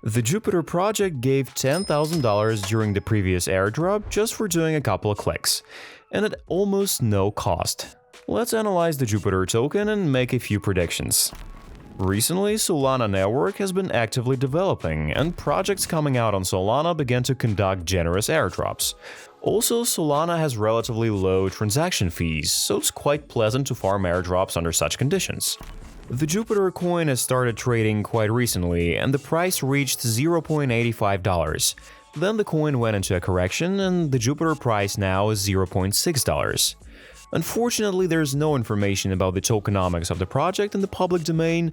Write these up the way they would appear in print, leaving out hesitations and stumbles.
The Jupiter project gave $10,000 during the previous airdrop just for doing a couple of clicks, and at almost no cost. Let's analyze the Jupiter token and make a few predictions. Recently, Solana network has been actively developing, and projects coming out on Solana began to conduct generous airdrops. Also, Solana has relatively low transaction fees, so it's quite pleasant to farm airdrops under such conditions. The Jupiter coin has started trading quite recently, and the price reached $0.85. Then the coin went into a correction, and the Jupiter price now is $0.6. Unfortunately, there's no information about the tokenomics of the project in the public domain,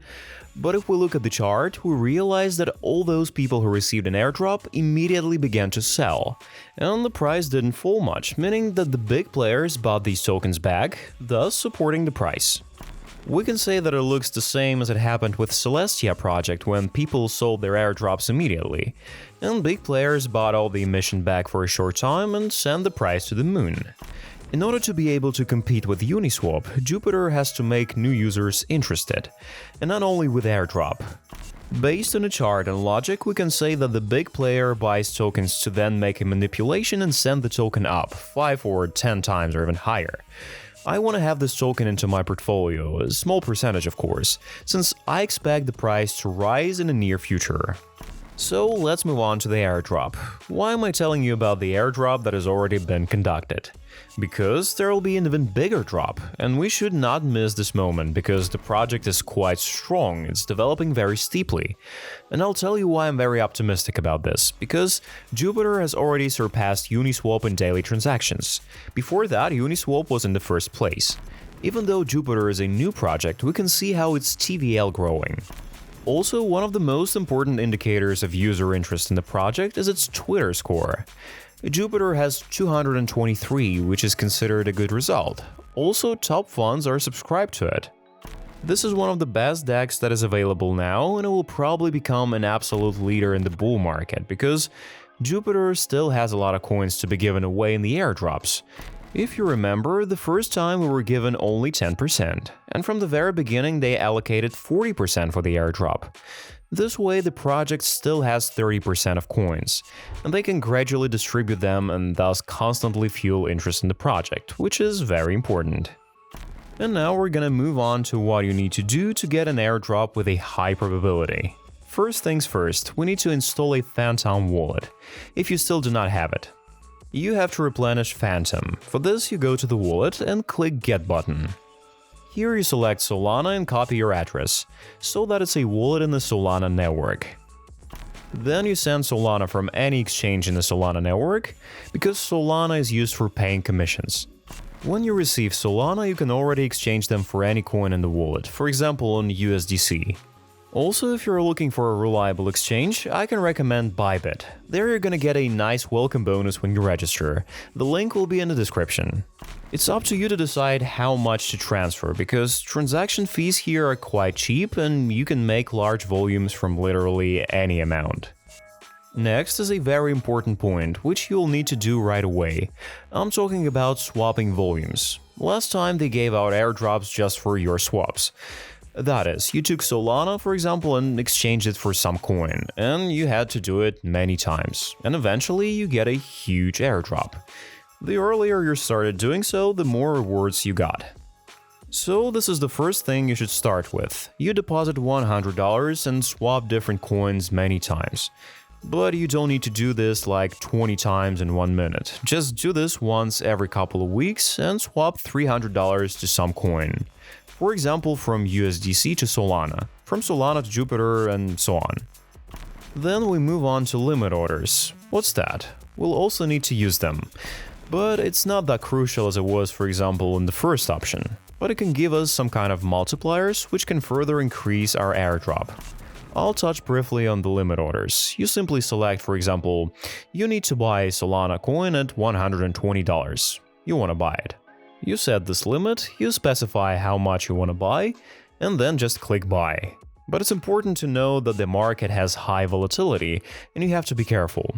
but if we look at the chart, we realize that all those people who received an airdrop immediately began to sell, and the price didn't fall much, meaning that the big players bought these tokens back, thus supporting the price. We can say that it looks the same as it happened with Celestia project when people sold their airdrops immediately, and big players bought all the emission back for a short time and sent the price to the moon. In order to be able to compete with Uniswap, Jupiter has to make new users interested, and not only with airdrop. Based on a chart and logic, we can say that the big player buys tokens to then make a manipulation and send the token up 5 or 10 times or even higher. I want to have this token into my portfolio, a small percentage of course, since I expect the price to rise in the near future. So let's move on to the airdrop. Why am I telling you about the airdrop that has already been conducted? Because there will be an even bigger drop, and we should not miss this moment because the project is quite strong, it's developing very steeply. And I'll tell you why I'm very optimistic about this, because Jupiter has already surpassed Uniswap in daily transactions. Before that, Uniswap was in the first place. Even though Jupiter is a new project, we can see how it's TVL growing. Also, one of the most important indicators of user interest in the project is its Twitter score. Jupiter has 223, which is considered a good result. Also, top funds are subscribed to it. This is one of the best DEX that is available now, and it will probably become an absolute leader in the bull market, because Jupiter still has a lot of coins to be given away in the airdrops. If you remember, the first time we were given only 10%, and from the very beginning they allocated 40% for the airdrop. This way the project still has 30% of coins, and they can gradually distribute them and thus constantly fuel interest in the project, which is very important. And now we're gonna move on to what you need to do to get an airdrop with a high probability. First things first, we need to install a Phantom wallet, if you still do not have it. You have to replenish Phantom. For this, you go to the wallet and click Get button. Here you select Solana and copy your address, so that it's a wallet in the Solana network. Then you send Solana from any exchange in the Solana network, because Solana is used for paying commissions. When you receive Solana, you can already exchange them for any coin in the wallet, for example on USDC. Also, if you're looking for a reliable exchange, I can recommend BYBIT. There you're gonna get a nice welcome bonus when you register. The link will be in the description. It's up to you to decide how much to transfer, because transaction fees here are quite cheap and you can make large volumes from literally any amount. Next is a very important point, which you'll need to do right away. I'm talking about swapping volumes. Last time they gave out airdrops just for your swaps. That is, you took Solana, for example, and exchanged it for some coin, and you had to do it many times, and eventually you get a huge airdrop. The earlier you started doing so, the more rewards you got. So this is the first thing you should start with. You deposit $100 and swap different coins many times. But you don't need to do this like 20 times in 1 minute. Just do this once every couple of weeks and swap $300 to some coin. For example, from USDC to Solana, from Solana to Jupiter, and so on. Then we move on to limit orders. What's that? We'll also need to use them. But it's not that crucial as it was, for example, in the first option. But it can give us some kind of multipliers, which can further increase our airdrop. I'll touch briefly on the limit orders. You simply select, for example, you need to buy a Solana coin at $120. You want to buy it. You set this limit, you specify how much you want to buy, and then just click buy. But it's important to know that the market has high volatility, and you have to be careful.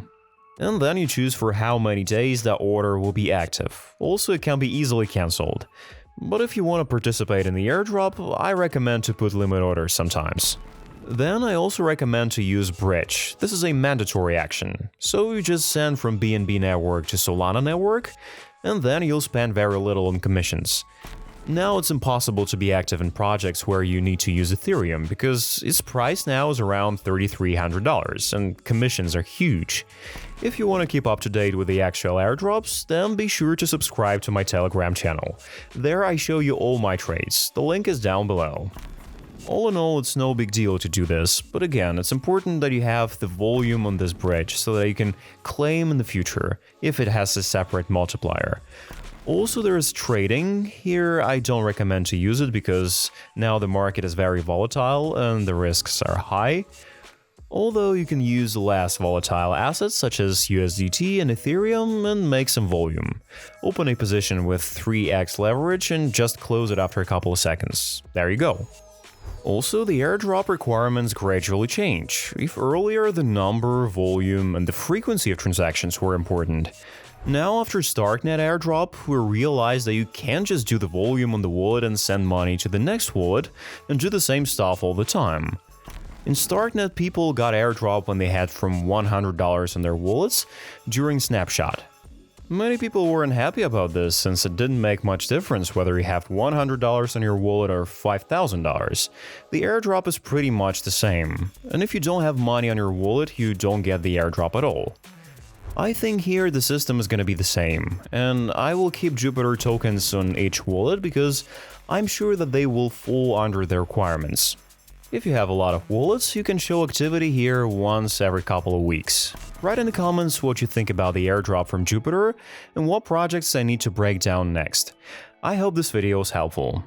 And then you choose for how many days that order will be active. Also, it can be easily cancelled. But if you want to participate in the airdrop, I recommend to put limit orders sometimes. Then I also recommend to use Bridge. This is a mandatory action. So you just send from BNB network to Solana network, and then you'll spend very little on commissions. Now it's impossible to be active in projects where you need to use Ethereum because its price now is around $3,300 and commissions are huge. If you want to keep up to date with the actual airdrops, then be sure to subscribe to my Telegram channel. There I show you all my trades, the link is down below. All in all, it's no big deal to do this, but again, it's important that you have the volume on this bridge so that you can claim in the future, if it has a separate multiplier. Also, there is trading. Here I don't recommend to use it because now the market is very volatile and the risks are high. Although you can use less volatile assets such as USDT and Ethereum and make some volume. Open a position with 3x leverage and just close it after a couple of seconds. There you go. Also, the airdrop requirements gradually change. If earlier the number, volume, and the frequency of transactions were important, now after Starknet airdrop, we realized that you can't just do the volume on the wallet and send money to the next wallet and do the same stuff all the time. In Starknet, people got airdrop when they had from $100 in their wallets during Snapshot. Many people weren't happy about this since it didn't make much difference whether you have $100 in your wallet or $5,000. The airdrop is pretty much the same, and if you don't have money on your wallet, you don't get the airdrop at all. I think here the system is going to be the same, and I will keep Jupiter tokens on each wallet because I'm sure that they will fall under the requirements. If you have a lot of wallets, you can show activity here once every couple of weeks. Write in the comments what you think about the airdrop from Jupiter and what projects I need to break down next. I hope this video was helpful.